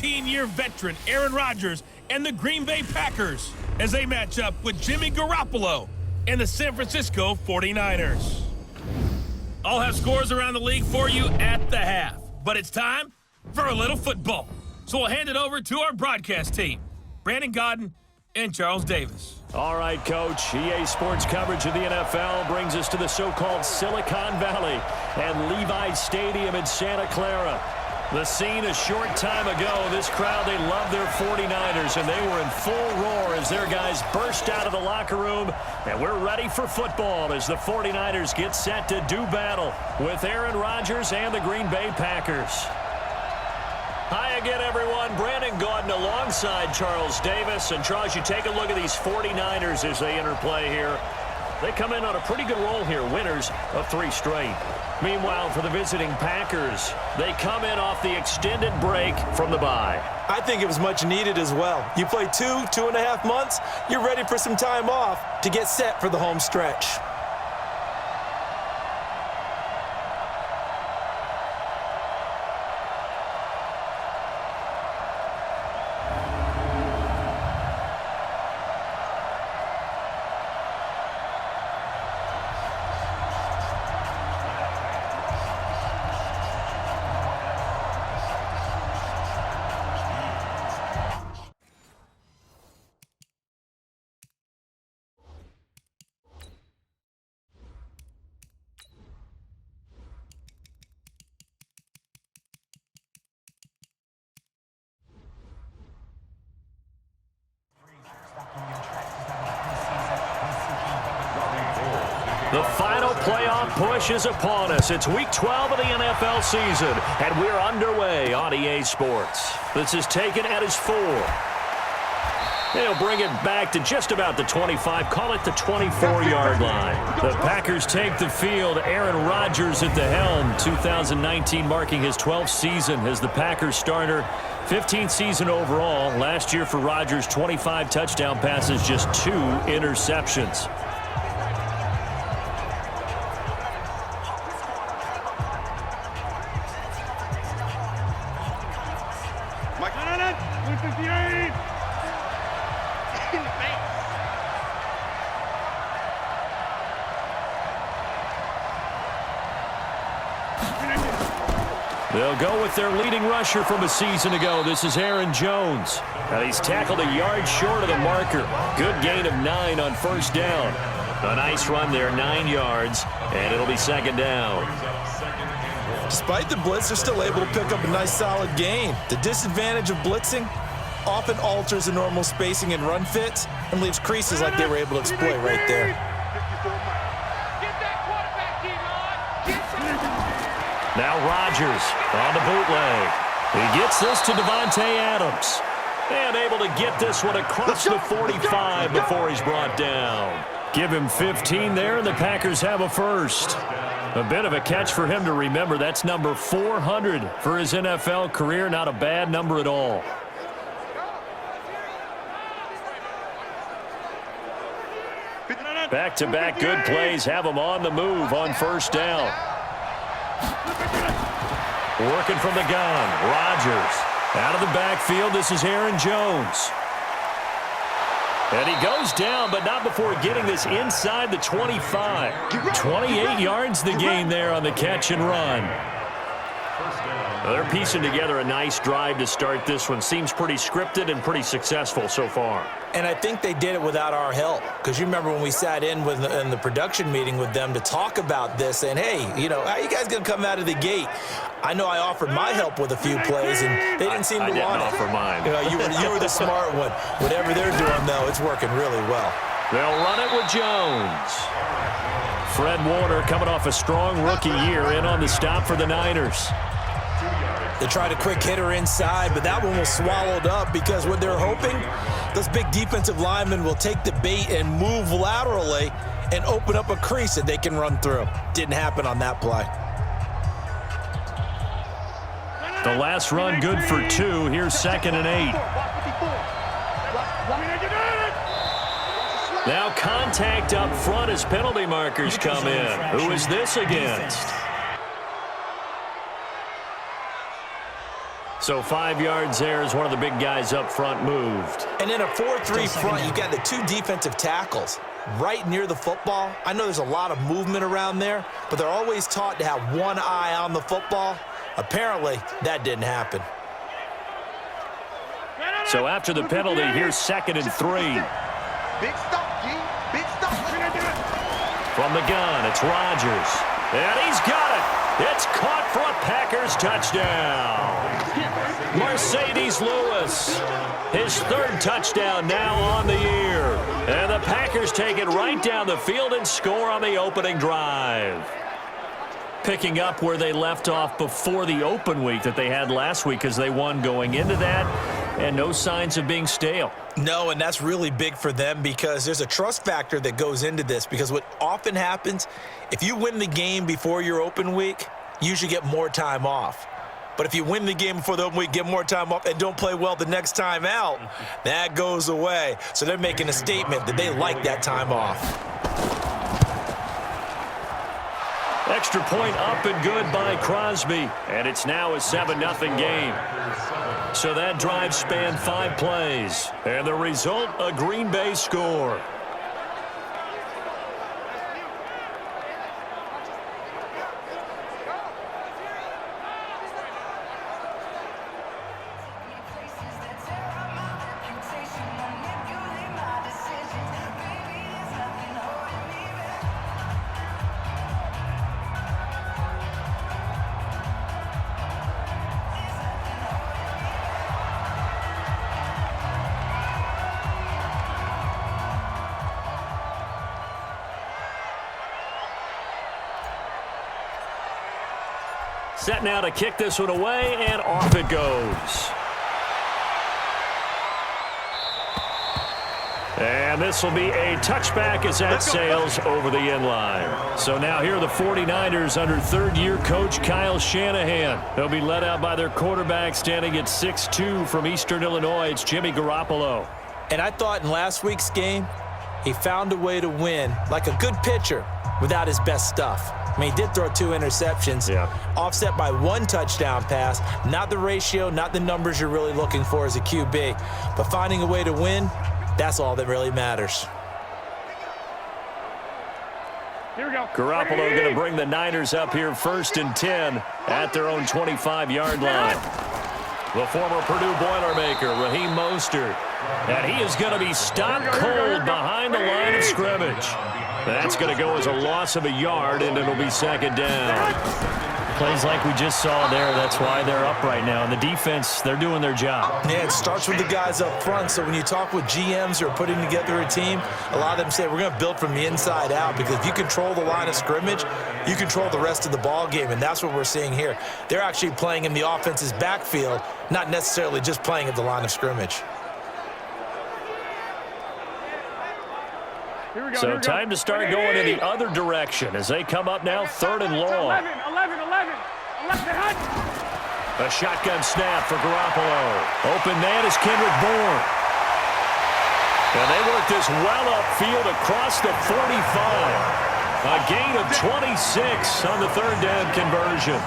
18-year veteran Aaron Rodgers and the Green Bay Packers as they match up with Jimmy Garoppolo and the San Francisco 49ers. I'll have scores around the league for you at the half, but it's time for a little football. So we'll hand it over to our broadcast team, Brandon Gaudin and Charles Davis. All right, Coach. EA Sports coverage of the NFL brings us to the so-called Silicon Valley and Levi's Stadium in Santa Clara. The scene a short time ago, this crowd, they love their 49ers, and they were in full roar as their guys burst out of the locker room. And we're ready for football as the 49ers get set to do battle with Aaron Rodgers and the Green Bay Packers. Hi again, everyone. Brandon Gaudin alongside Charles Davis. And, Charles, you take a look at these 49ers as they interplay here. They come in on a pretty good roll here, winners of 3 straight. Meanwhile, for the visiting Packers, they come in off the extended break from the bye. I think it was much needed as well. You play 2.5 months, you're ready for some time off to get set for the home stretch. The final playoff push is upon us. It's Week 12 of the NFL season, and we're underway on EA Sports. This is taken at his 4. They'll bring it back to just about the 25, call it the 24-yard line. The Packers take the field. Aaron Rodgers at the helm, 2019 marking his 12th season as the Packers starter. 15th season overall. Last year for Rodgers, 25 touchdown passes, just 2 interceptions. They'll go with their leading rusher from a season ago. This is Aaron Jones. And he's tackled a yard short of the marker. Good gain of 9 on first down. A nice run there, 9 yards, and it'll be second down. Despite the blitz, they're still able to pick up a nice solid gain. The disadvantage of blitzing often alters the normal spacing and run fits and leaves creases like they were able to exploit right there. Now Rodgers on the bootleg. He gets this to Davante Adams. And able to get this one across the 45 before he's brought down. Give him 15 there, and the Packers have a first. A bit of a catch for him to remember. That's number 400 for his NFL career. Not a bad number at all. Back-to-back good plays have him on the move on first down. Working from the gun, Rodgers. Out of the backfield, this is Aaron Jones. And he goes down, but not before getting this inside the 25. 28 yards the gain there on the catch and run. Well, they're piecing together a nice drive to start this one. Seems pretty scripted and pretty successful so far. And I think they did it without our help. Because you remember when we sat in the production meeting with them to talk about this, and hey, you know, how are you guys going to come out of the gate? I know I offered my help with a few plays, and they didn't seem to want it. I didn't offer mine. You know, you were the smart one. Whatever they're doing, though, it's working really well. They'll run it with Jones. Fred Warner coming off a strong rookie year in on the stop for the Niners. They tried a quick hitter inside, but that one was swallowed up because what they're hoping, those big defensive linemen will take the bait and move laterally and open up a crease that they can run through. Didn't happen on that play. The last run good for 2. Here's 2nd and 8. Now contact up front as penalty markers come in. Who is this against? So 5 yards there as one of the big guys up front moved. And in a 4-3 front, you got the 2 defensive tackles right near the football. I know there's a lot of movement around there, but they're always taught to have one eye on the football. Apparently, that didn't happen. So after the penalty, here's 2nd and 3. Big stop, G. Big stop. From the gun, it's Rodgers. And he's got it. It's caught for a Packers touchdown. Mercedes Lewis, his 3rd touchdown now on the year. And the Packers take it right down the field and score on the opening drive. Picking up where they left off before the open week that they had last week, because they won going into that, and no signs of being stale. No, and that's really big for them because there's a trust factor that goes into this, because what often happens, if you win the game before your open week, you usually get more time off. But if you win the game before the open week, get more time off, and don't play well the next time out, that goes away. So they're making a statement that they like that time off. Extra point up and good by Crosby. And it's now a 7-0 game. So that drive spanned 5 plays. And the result, a Green Bay score. Set now to kick this one away, and off it goes. And this will be a touchback as that sails over the end line. So now here are the 49ers under 3rd-year coach Kyle Shanahan. They'll be led out by their quarterback standing at 6'2" from Eastern Illinois. It's Jimmy Garoppolo. And I thought in last week's game, he found a way to win like a good pitcher without his best stuff. I mean, he did throw 2 interceptions, offset by 1 touchdown pass. Not the ratio, not the numbers you're really looking for as a QB. But finding a way to win, that's all that really matters. Here we go. Garoppolo going to bring the Niners up here 1st and 10 at their own 25-yard line. The former Purdue Boilermaker, Raheem Mostert. And he is going to be stopped cold behind the line of scrimmage. That's going to go as a loss of a yard, and it'll be 2nd down. Plays like we just saw there, that's why they're up right now. And the defense, they're doing their job. Yeah, it starts with the guys up front. So when you talk with GMs who are putting together a team, a lot of them say we're going to build from the inside out, because if you control the line of scrimmage, you control the rest of the ball game, and that's what we're seeing here. They're actually playing in the offense's backfield, not necessarily just playing at the line of scrimmage. So time to start going in the other direction as they come up now 3rd and long. 11. A shotgun snap for Garoppolo. Open man is Kendrick Bourne. And they work this well upfield across the 45. A gain of 26 on the 3rd down conversion.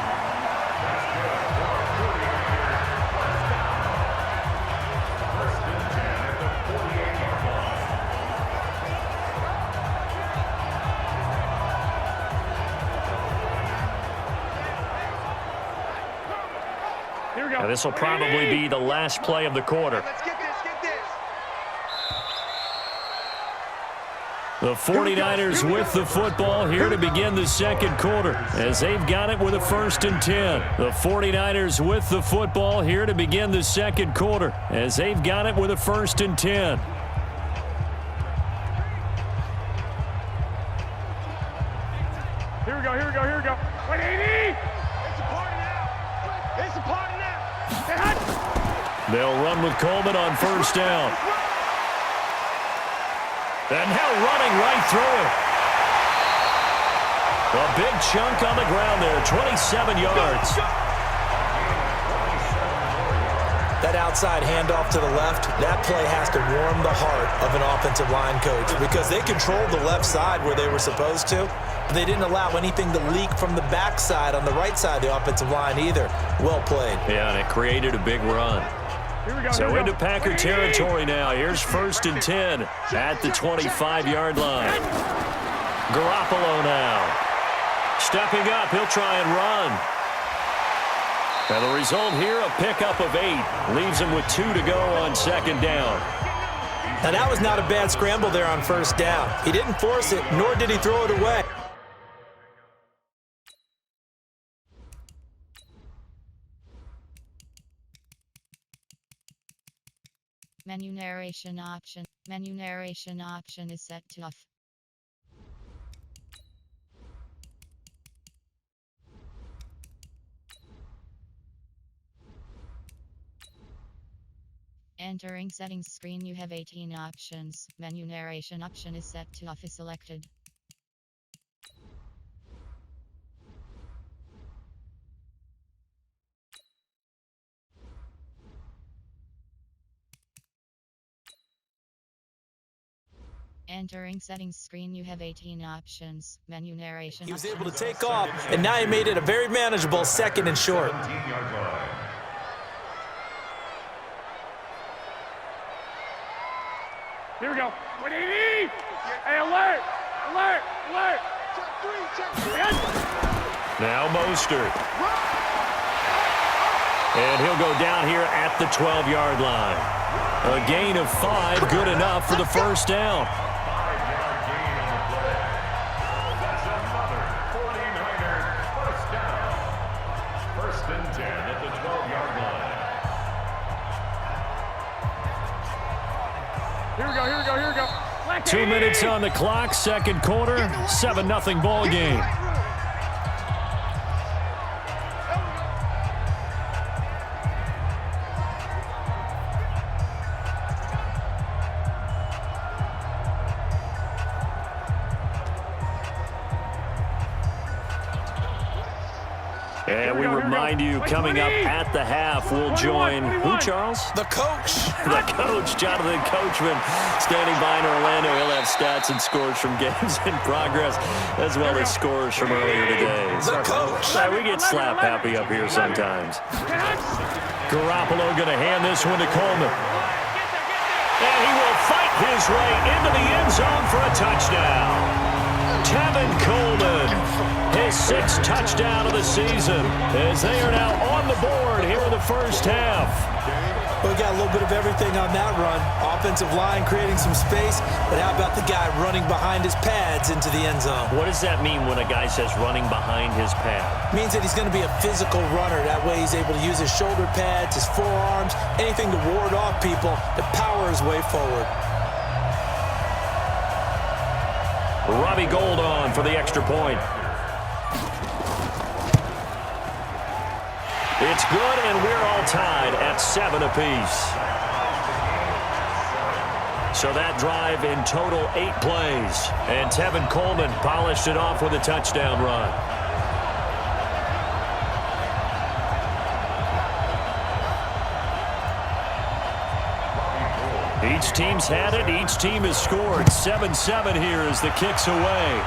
And this will probably be the last play of the quarter. Let's get this. The 49ers with the football here to begin the 2nd quarter as they've got it with a 1st and 10. The 49ers with the football here to begin the 2nd quarter as they've got it with a 1st and 10. Here we go. Wait, 80! It's a party now. They'll run with Coleman on 1st down. And now running right through it. A big chunk on the ground there, 27 yards. That that outside handoff to the left, that play has to warm the heart of an offensive line coach because they controlled the left side where they were supposed to, but they didn't allow anything to leak from the backside on the right side of the offensive line either. Well played. Yeah, and it created a big run. So into Packer territory now. Here's 1st and 10 at the 25-yard line. Garoppolo now. Stepping up, he'll try and run. And the result here, a pickup of 8. Leaves him with 2 to go on 2nd down. Now that was not a bad scramble there on 1st down. He didn't force it, nor did he throw it away. Menu narration option. Menu narration option is set to off. Entering settings screen, you have 18 options. Menu narration option is set to off is selected. Entering settings screen, you have 18 options. Menu narration. He was option able to is take set off, and now he made it a very manageable 2nd and short. Here we go. 180! Hey, alert! Alert! Alert! Check 3, check 3. Now Mostert. And he'll go down here at the 12-yard line. A gain of 5, good enough for the 1st down. Here we go, here we go, here we go. 2 minutes on the clock, 2nd quarter, 7-0 ball game. And we remind you, coming up at the half, we'll join who, Charles? The coach. The coach, Jonathan Coachman, standing by in Orlando. He'll have stats and scores from games in progress, as well as scores from earlier today. The coach. We get slap happy up here sometimes. Garoppolo going to hand this one to Coleman. And he will fight his way into the end zone for a touchdown. Tevin Coleman, his 6th touchdown of the season, as they are now on the board here in the 1st half. We got a little bit of everything on that run. Offensive line creating some space, but how about the guy running behind his pads into the end zone? What does that mean when a guy says running behind his pad? Means that he's going to be a physical runner. That way he's able to use his shoulder pads, his forearms, anything to ward off people to power his way forward. Robbie Gould on for the extra point. It's good, and we're all tied at 7 apiece. So that drive in total 8 plays. And Tevin Coleman polished it off with a touchdown run. Each team's had it. Each team has scored. 7-7 here as the kick's away.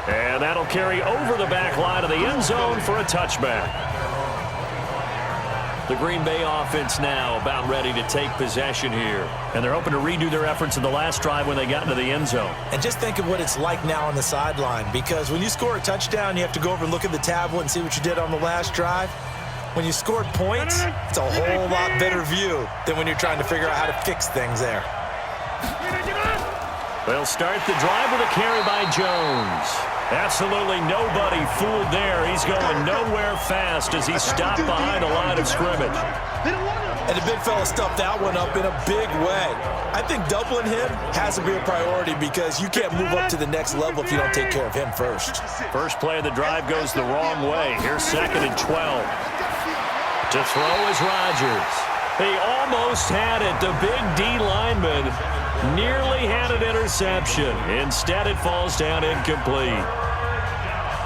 And that'll carry over the back line of the end zone for a touchback. The Green Bay offense now about ready to take possession here. And they're hoping to redo their efforts in the last drive when they got into the end zone. And just think of what it's like now on the sideline, because when you score a touchdown, you have to go over and look at the tablet and see what you did on the last drive. When you scored points, it's a whole lot better view than when you're trying to figure out how to fix things there. They'll start the drive with a carry by Jones. Absolutely nobody fooled there. He's going nowhere fast as he stopped behind the line of scrimmage. And the big fella stuffed that one up in a big way. I think doubling him has to be a priority because you can't move up to the next level if you don't take care of him first. First play of the drive goes the wrong way. Here's 2nd and 12. To throw is Rodgers. He almost had it. The big D lineman nearly had an interception. Instead, it falls down incomplete.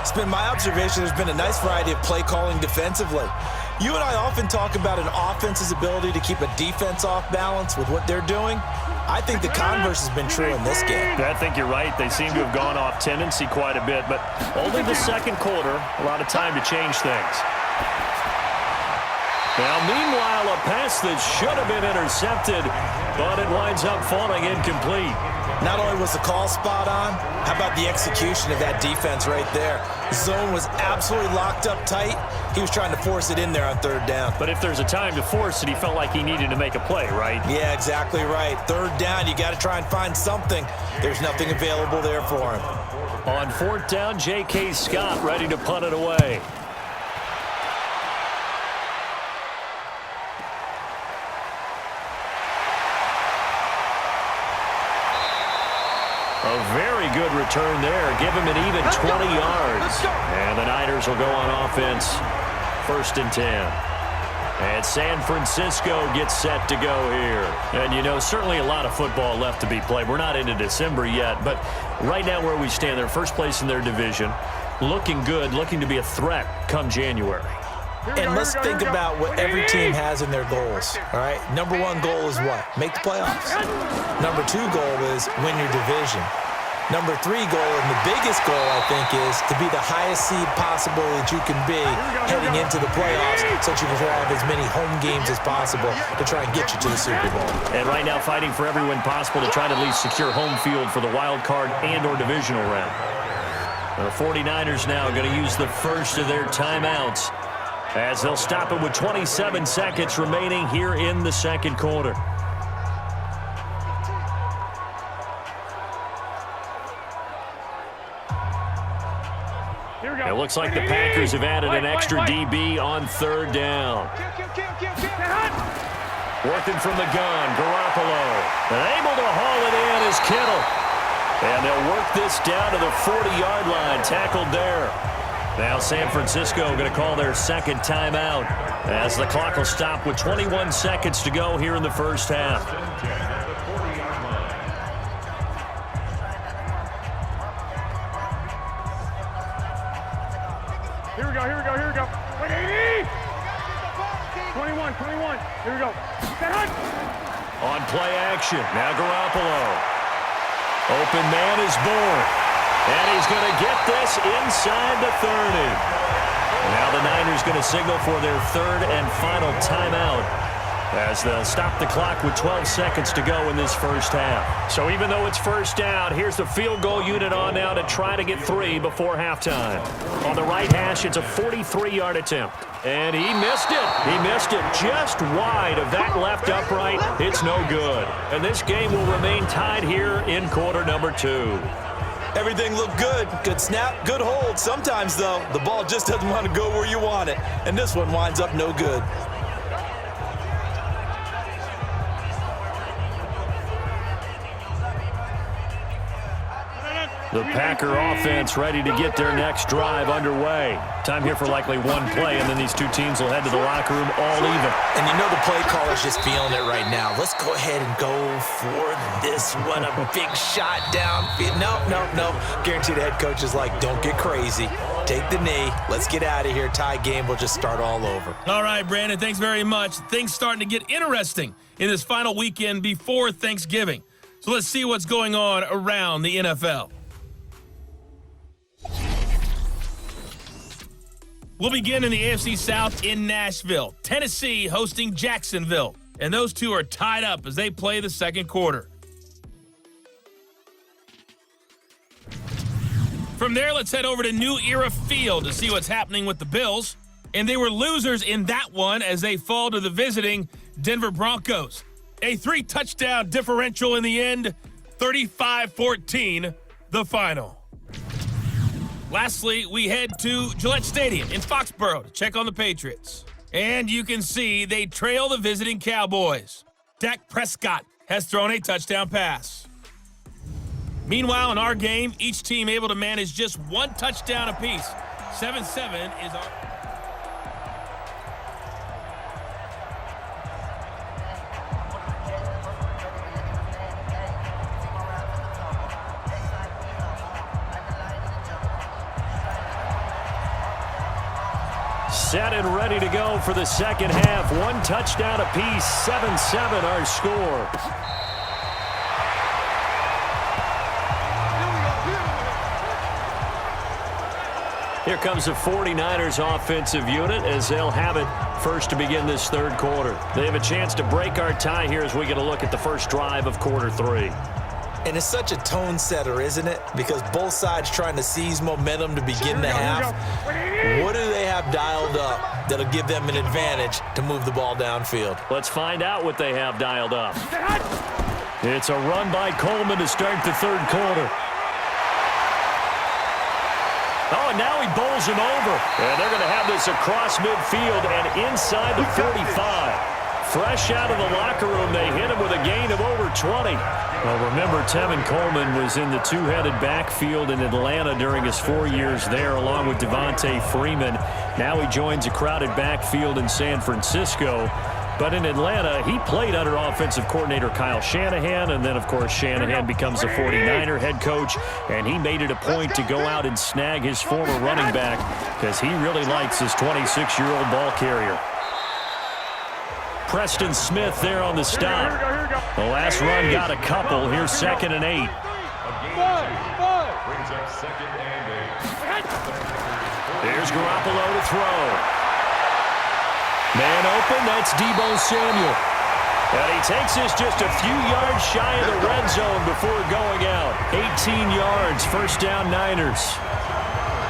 It's been my observation there's been a nice variety of play calling defensively. You and I often talk about an offense's ability to keep a defense off balance with what they're doing. I think the converse has been true in this game. I think you're right. They seem to have gone off tendency quite a bit, but only the second quarter, a lot of time to change things. Now, meanwhile, a pass that should have been intercepted, but it winds up falling incomplete. Not only was the call spot on, how about the execution of that defense right there? Zone was absolutely locked up tight. He was trying to force it in there on third down. But if there's a time to force it, he felt like he needed to make a play, right? Yeah, exactly right. Third down, you got to try and find something. There's nothing available there for him. On fourth down, J.K. Scott ready to punt it away. A very good return there. Give him an even 20 yards. And the Niners will go on offense. 1st and 10. And San Francisco gets set to go here. And, you know, certainly a lot of football left to be played. We're not into December yet, but right now where we stand, they're first place in their division. Looking good, looking to be a threat come January. And let's think about what every team has in their goals, all right? Number one goal is what? Make the playoffs. Number two goal is win your division. Number three goal, and the biggest goal, I think, is to be the highest seed possible that you can be heading into the playoffs so that you can have as many home games as possible to try and get you to the Super Bowl. And right now fighting for every win possible to try to at least secure home field for the wild card and or divisional round. The 49ers now going to use the first of their timeouts as they'll stop it with 27 seconds remaining here in the second quarter. It looks like the Packers have added an extra DB on third down. Working from the gun, Garoppolo. And able to haul it in is Kittle. And they'll work this down to the 40-yard line, tackled there. Now San Francisco going to call their second timeout as the clock will stop with 21 seconds to go here in the first half. Here we go. 180! 21. Here we go. On play action, now Garoppolo. Open man is Bourne. And he's going to get this inside the 30. Now the Niners going to signal for their third and final timeout as they'll stop the clock with 12 seconds to go in this first half. So even though it's first down, here's the field goal unit on now to try to get 3 before halftime. On the right hash, it's a 43-yard attempt. And he missed it. He missed it just wide of that left upright. It's no good. And this game will remain tied here in quarter number 2. Everything looked good. Good snap, good hold. Sometimes, though, the ball just doesn't want to go where you want it. And this one winds up no good. The Packer offense ready to get their next drive underway. Time here for likely one play, and then these two teams will head to the locker room all even. And you know the play caller's just feeling it right now. Let's go ahead and go for this one. A big shot down. No. Guaranteed the head coach is like, don't get crazy. Take the knee. Let's get out of here. Tie game. We'll just start all over. All right, Brandon, thanks very much. Things starting to get interesting in this final weekend before Thanksgiving. So let's see what's going on around the NFL. We'll begin in the AFC South in Nashville. Tennessee hosting Jacksonville. And those two are tied up as they play the second quarter. From there, let's head over to New Era Field to see what's happening with the Bills. And they were losers in that one as they fall to the visiting Denver Broncos. A 3-touchdown differential in the end, 35-14, the final. Lastly, we head to Gillette Stadium in Foxborough to check on the Patriots. And you can see they trail the visiting Cowboys. Dak Prescott has thrown a touchdown pass. Meanwhile, in our game, each team able to manage just one touchdown apiece. 7-7 is our... set and ready to go for the second half. One touchdown apiece, 7-7 our score. Here comes the 49ers offensive unit as they'll have it first to begin this third quarter. They have a chance to break our tie here as we get a look at the first drive of quarter 3. And it's such a tone setter, isn't it? Because both sides trying to seize momentum to begin the half. What do they have dialed up that'll give them an advantage to move the ball downfield? Let's find out what they have dialed up. It's a run by Coleman to start the third quarter. Oh, and now he bowls him over. And they're going to have this across midfield and inside the 45. Fresh out of the locker room, they hit him with a gain of over 20. Well, remember, Tevin Coleman was in the two-headed backfield in Atlanta during his 4 years there, along with Devontae Freeman. Now he joins a crowded backfield in San Francisco. But in Atlanta, he played under offensive coordinator Kyle Shanahan, and then, of course, Shanahan becomes a 49er head coach, and he made it a point to go out and snag his former running back because he really likes his 26-year-old ball carrier. Preston Smith there on the stop. The last run got a couple. Here's 2nd and 8. There's Garoppolo to throw. Man open, that's Deebo Samuel. And he takes this just a few yards shy of the red zone before going out. 18 yards, first down Niners.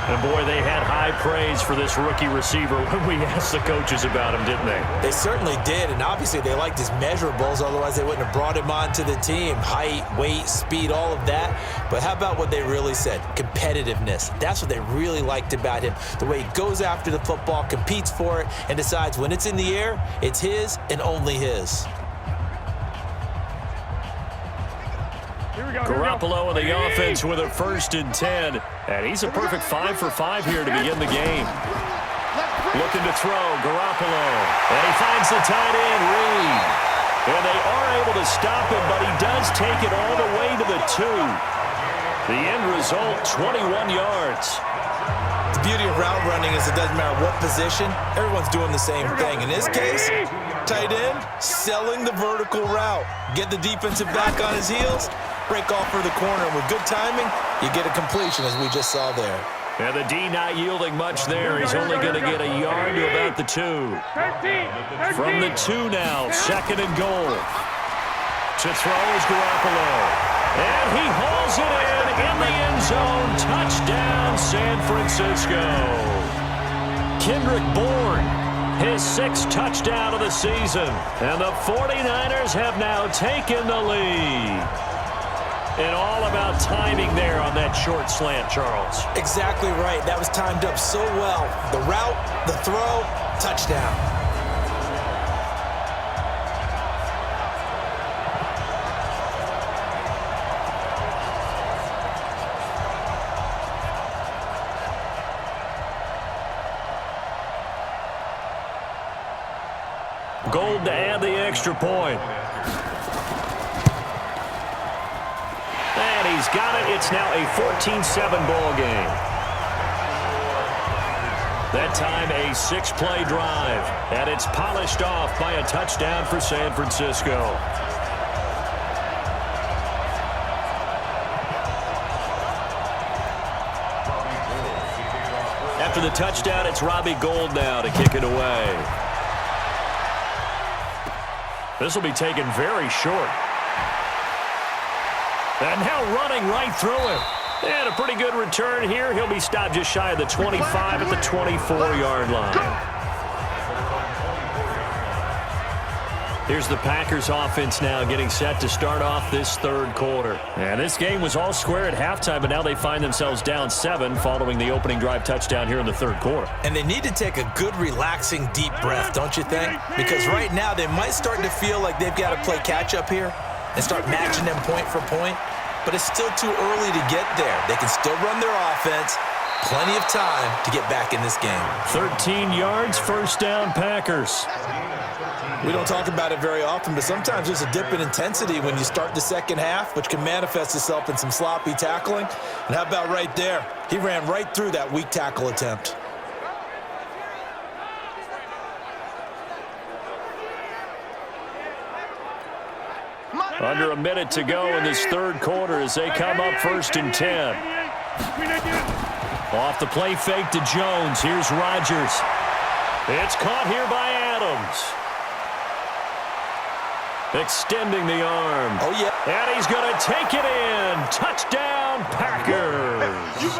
And boy, they had high praise for this rookie receiver when we asked the coaches about him, didn't they? They certainly did, and obviously they liked his measurables, otherwise they wouldn't have brought him onto the team. Height, weight, speed, all of that. But how about what they really said? Competitiveness. That's what they really liked about him. The way he goes after the football, competes for it, and decides when it's in the air, it's his and only his. Garoppolo in the offense with a 1st and 10. And he's a perfect 5 for 5 here to begin the game. Looking to throw, Garoppolo. And he finds the tight end, Reed. And they are able to stop him, but he does take it all the way to the 2. The end result, 21 yards. The beauty of route running is it doesn't matter what position, everyone's doing the same thing. In this case, tight end, selling the vertical route. Get the defensive back on his heels, break off for the corner. And with good timing, you get a completion, as we just saw there. And the D not yielding much there. He's only going to get a yard to about the 2. From the 2 now, 2nd and goal. To throw is Garoppolo. And he hauls it in the end zone. Touchdown, San Francisco. Kendrick Bourne, his 6th touchdown of the season. And the 49ers have now taken the lead. And all about timing there on that short slant, Charles. Exactly right. That was timed up so well. The route, the throw, touchdown. Gold to add the extra point. And he's got it. It's now a 14-7 ball game. That time a 6-play drive. And it's polished off by a touchdown for San Francisco. After the touchdown, it's Robbie Gould now to kick it away. This will be taken very short. And now running right through him. And a pretty good return here. He'll be stopped just shy of the 25 at the 24-yard line. Here's the Packers offense now getting set to start off this third quarter. And this game was all square at halftime, but now they find themselves down 7 following the opening drive touchdown here in the third quarter. And they need to take a good, relaxing, deep breath, don't you think? Because right now they might start to feel like they've got to play catch-up here and start matching them point for point. But it's still too early to get there. They can still run their offense. Plenty of time to get back in this game. 13 yards, first down, Packers. We don't talk about it very often, but sometimes there's a dip in intensity when you start the second half, which can manifest itself in some sloppy tackling. And how about right there? He ran right through that weak tackle attempt. Under a minute to go in this third quarter as they come up 1st and 10. Off the play fake to Jones. Here's Rodgers. It's caught here by Adams. Extending the arm. Oh, yeah. And he's going to take it in. Touchdown, Packers.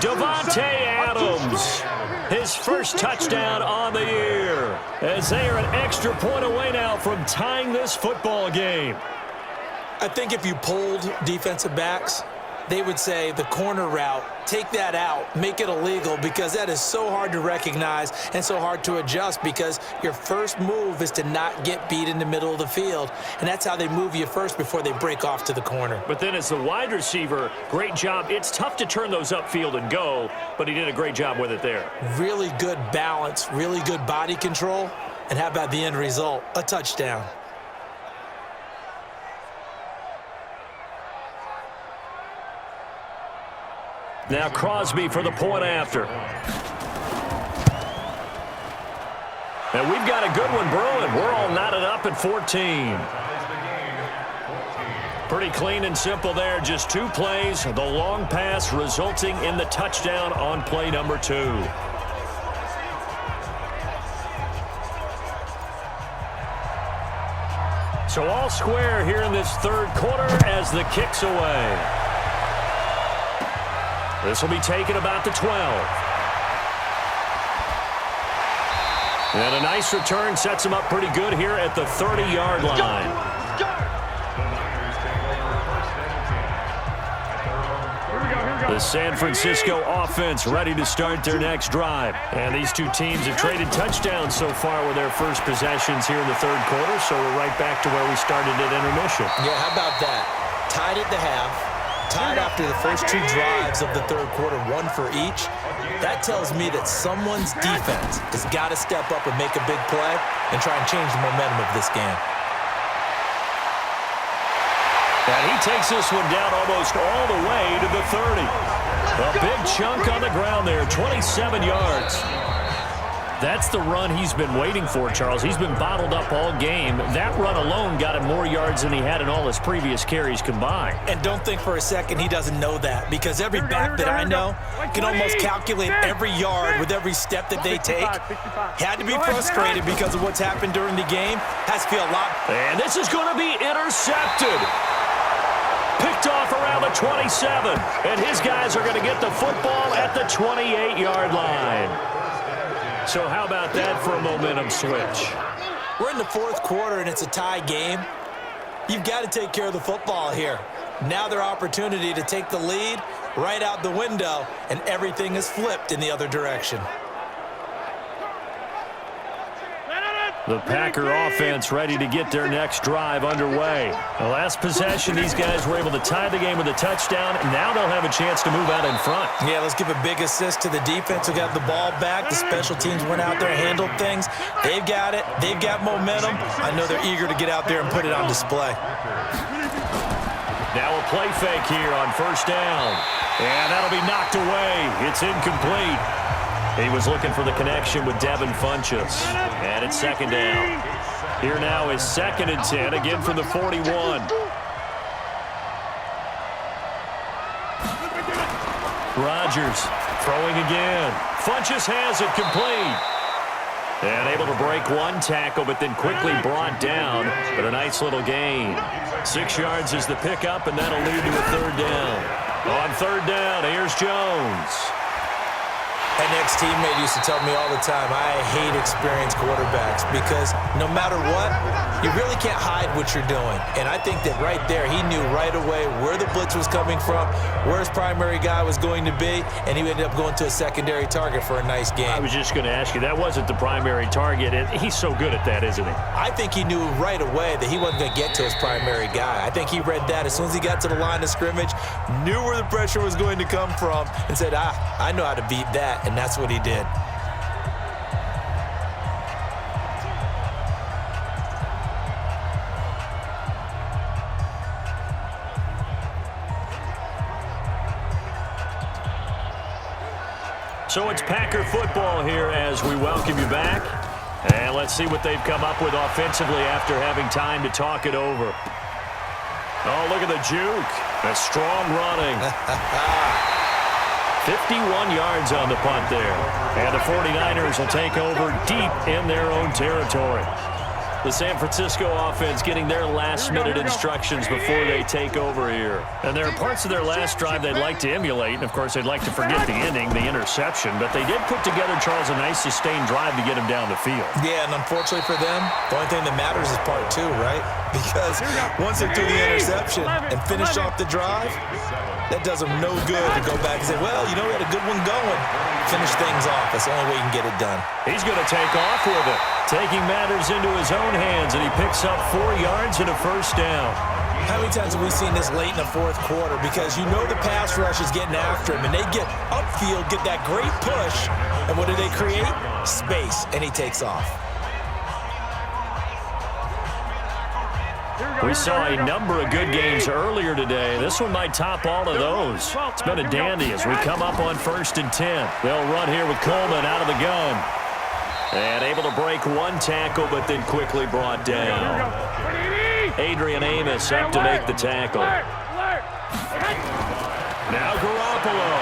Davante Adams. His first touchdown on the year. As they are an extra point away now from tying this football game. I think if you polled defensive backs, they would say the corner route, take that out, make it illegal, because that is so hard to recognize and so hard to adjust, because your first move is to not get beat in the middle of the field, and that's how they move you first before they break off to the corner. But then as the wide receiver, great job. It's tough to turn those upfield and go, but he did a great job with it there. Really good balance, really good body control, and how about the end result? A touchdown. Now Crosby for the point after. And we've got a good one brewing. We're all knotted up at 14. Pretty clean and simple there. Just 2 plays. The long pass resulting in the touchdown on play number 2. So all square here in this third quarter as the kick's away. This will be taken about the 12. And a nice return sets him up pretty good here at the 30-yard line. The San Francisco offense ready to start their next drive. And these two teams have traded touchdowns so far with their first possessions here in the third quarter, so we're right back to where we started at intermission. Yeah, how about that? Tied at the half. Tied after the first 2 drives of the third quarter, 1 for each. That tells me that someone's defense has got to step up and make a big play and try and change the momentum of this game. And he takes this one down almost all the way to the 30. A big chunk on the ground there, 27 yards. That's the run he's been waiting for, Charles. He's been bottled up all game. That run alone got him more yards than he had in all his previous carries combined. And don't think for a second he doesn't know that, because every back that I know can almost calculate every yard with every step that they take. Had to be frustrated because of what's happened during the game. Has to feel a lot. And this is going to be intercepted. Picked off around the 27. And his guys are going to get the football at the 28-yard line. So how about that for a momentum switch? We're in the fourth quarter, and it's a tie game. You've got to take care of the football here. Now their opportunity to take the lead right out the window, and everything is flipped in the other direction. The Packer offense ready to get their next drive underway. The last possession, these guys were able to tie the game with a touchdown, and now they'll have a chance to move out in front. Yeah, let's give a big assist to the defense who got the ball back. The special teams went out there and handled things. They've got it. They've got momentum. I know they're eager to get out there and put it on display. Now a play fake here on first down. And that'll be knocked away. It's incomplete. He was looking for the connection with Devin Funchess. And it's second down. Here now is 2nd and 10, again from the 41. Rodgers throwing again. Funchess has it complete. And able to break one tackle, but then quickly brought down. But a nice little gain. 6 yards is the pickup, and that'll lead to a third down. On third down, here's Jones. An ex-teammate used to tell me all the time, I hate experienced quarterbacks, because no matter what, you really can't hide what you're doing. And I think that right there, he knew right away where the blitz was coming from, where his primary guy was going to be, and he ended up going to a secondary target for a nice game. I was just going to ask you, that wasn't the primary target. He's so good at that, isn't he? I think he knew right away that he wasn't going to get to his primary guy. I think he read that as soon as he got to the line of scrimmage, knew where the pressure was going to come from, and said, I know how to beat that. And that's what he did. So it's Packer football here as we welcome you back. And let's see what they've come up with offensively after having time to talk it over. Oh, look at the juke. A strong running. 51 yards on the punt there. And the 49ers will take over deep in their own territory. The San Francisco offense getting their last-minute instructions before they take over here. And there are parts of their last drive they'd like to emulate. And, of course, they'd like to forget the ending, the interception. But they did put together, Charles, a nice sustained drive to get him down the field. Yeah, and unfortunately for them, the only thing that matters is part two, right? Because once they threw the interception and finished off the drive, that does them no good to go back and say, well, you know, we had a good one going. Finish things off. That's the only way you can get it done. He's going to take off with it, taking matters into his own hands, and he picks up 4 yards and a first down. How many times have we seen this late in the fourth quarter? Because you know the pass rush is getting after him, and they get upfield, get that great push, and what do they create? Space, and he takes off. We saw a number of good games earlier today. This one might top all of those. It's been a dandy as we come up on 1st and 10. They'll run here with Coleman out of the gun. And able to break one tackle, but then quickly brought down. Adrian Amos up to make the tackle. Now Garoppolo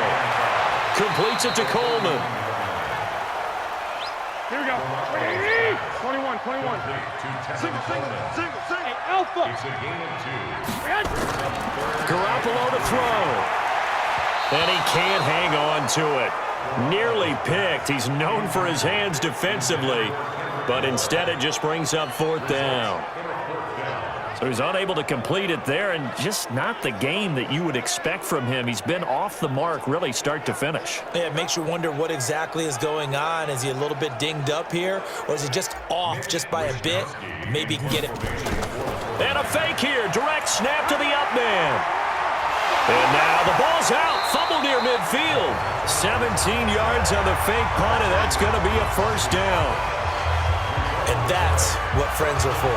completes it to Coleman. Here we go. 21. Single. Hey, Alpha. Garoppolo to throw. And he can't hang on to it. Nearly picked. He's known for his hands defensively, but instead it just brings up 4th down. So he's unable to complete it there, and just not the game that you would expect from him. He's been off the mark really start to finish. Yeah, it makes you wonder what exactly is going on. Is he a little bit dinged up here, or is he just off just by a bit? Maybe he can get it. And a fake here. Direct snap to the up man. And now the ball's out. Fumble near midfield. 17 yards on the fake punt, and that's going to be a first down. And that's what friends are for.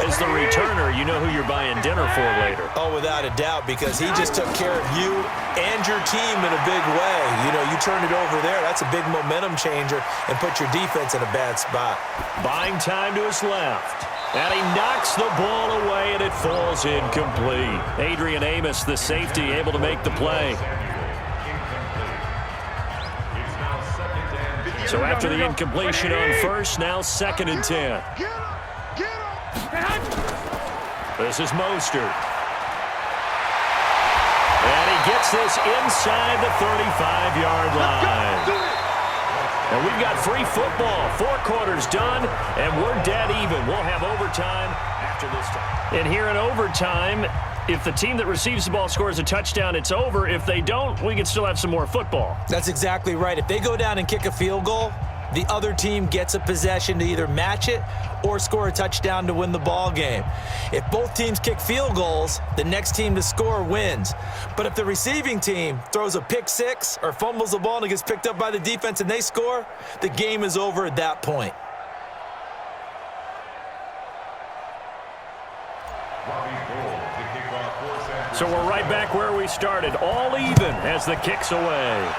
As the returner, you know who you're buying dinner for later. Oh, without a doubt, because he just took care of you and your team in a big way. You know, you turned it over there. That's a big momentum changer and put your defense in a bad spot. Buying time to his left. And he knocks the ball away, and it falls incomplete. Adrian Amos, the safety, able to make the play. So after the incompletion on first, now 2nd and 10. This is Mostert. And he gets this inside the 35-yard line. And we've got free football. 4 quarters done, and we're dead even. We'll have overtime after this time. And here in overtime, if the team that receives the ball scores a touchdown, it's over. If they don't, we can still have some more football. That's exactly right. If they go down and kick a field goal, the other team gets a possession to either match it or score a touchdown to win the ball game. If both teams kick field goals, the next team to score wins. But if the receiving team throws a pick six or fumbles the ball and it gets picked up by the defense and they score, the game is over at that point. So we're right back where we started, all even as the kick's away.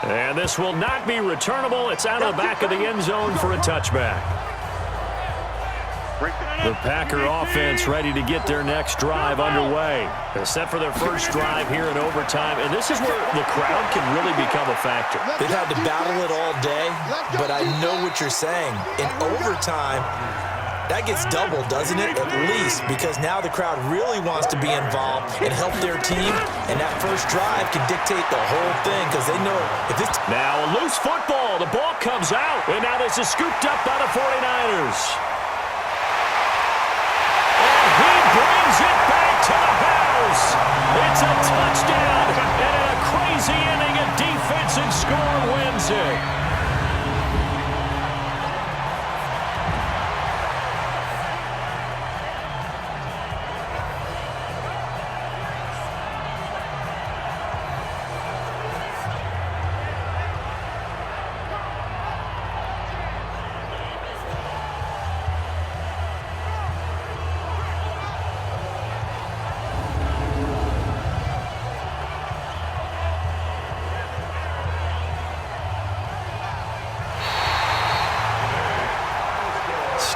And this will not be returnable. It's out of the back of the end zone for a touchback. The Packer offense ready to get their next drive underway. They're set for their first drive here in overtime, and this is where the crowd can really become a factor. They've had to battle it all day, but I know what you're saying. In overtime, that gets doubled, doesn't it? At least, because now the crowd really wants to be involved and help their team, and that first drive can dictate the whole thing because they know if this... Now a loose football. The ball comes out, and now this is scooped up by the 49ers. And he brings it back to the house. It's a touchdown, and in a crazy inning, a defensive score wins it.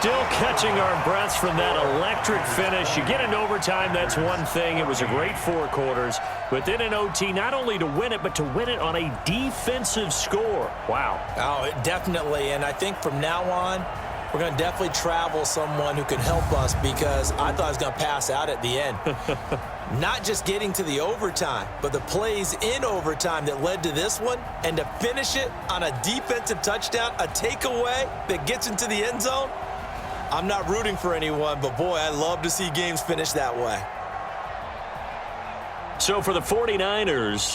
Still catching our breaths from that electric finish. You get into overtime, that's one thing. It was a great 4 quarters. But then in OT, not only to win it, but to win it on a defensive score. Wow. Oh, definitely. And I think from now on, we're going to definitely travel someone who can help us, because I thought I was going to pass out at the end. Not just getting to the overtime, but the plays in overtime that led to this one, and to finish it on a defensive touchdown, a takeaway that gets into the end zone. I'm not rooting for anyone, but boy, I love to see games finish that way. So for the 49ers,